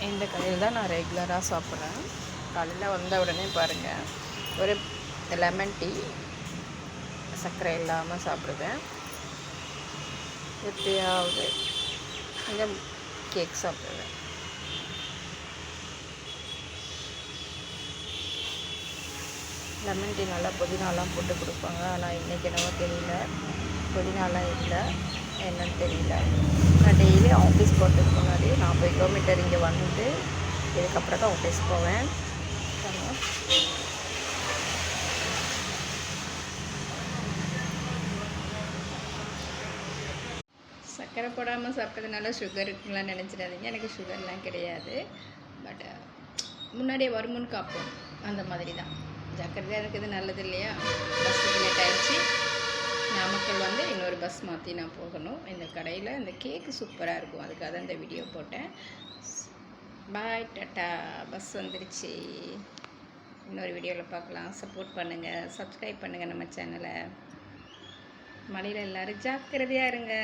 இந்த கடையில் தான் நான் ரெகுலராக சாப்பிட்றேன். காலையில் வந்த உடனே பாருங்கள், ஒரு லெமன் டீ சர்க்கரை இல்லாமல் சாப்பிடுவேன். எப்பயாவது இந்த கேக் சாப்பிடுவேன். லெமன் டீ நல்லா புதினாலாம் போட்டு கொடுப்பாங்க. ஆனால் இன்றைக்கி என்னவோ தெரியல, புதினாலாம் இல்லை, என்னன்னு தெரியல. நான் டெய்லி ஆஃபீஸ் போகிறதுக்கு முன்னாடி 40 கிலோமீட்டர் இங்கே வந்து இதுக்கப்புறம் தான் ஆஃபீஸ் போவேன். சர்க்கரை போடாமல் சாப்பிட்டதுனால சுகர் இருக்குங்களான்னு நினச்சிடாதீங்க. எனக்கு சுகர்லாம் கிடையாது. பட் முன்னாடியே வருமுன் காப்போம், அந்த மாதிரி தான். ஜாக்கிரதையாக இருக்குது நல்லது இல்லையா? பஸ்ஸுக்கு லேட் ஆகிடுச்சு. நாமக்கல் வந்து இன்னொரு பஸ் மாற்றி நான் போகணும். இந்த கடையில் இந்த கேக்கு சூப்பராக இருக்கும், அதுக்காக தான் இந்த வீடியோ போட்டேன். பாய், டாட்டா. பஸ் வந்துருச்சு. இன்னொரு வீடியோவில் பார்க்கலாம். சப்போர்ட் பண்ணுங்கள், சப்ஸ்கிரைப் பண்ணுங்கள் நம்ம சேனலை. மழையில் எல்லோரும் ஜாக்கிரதையாக இருங்க.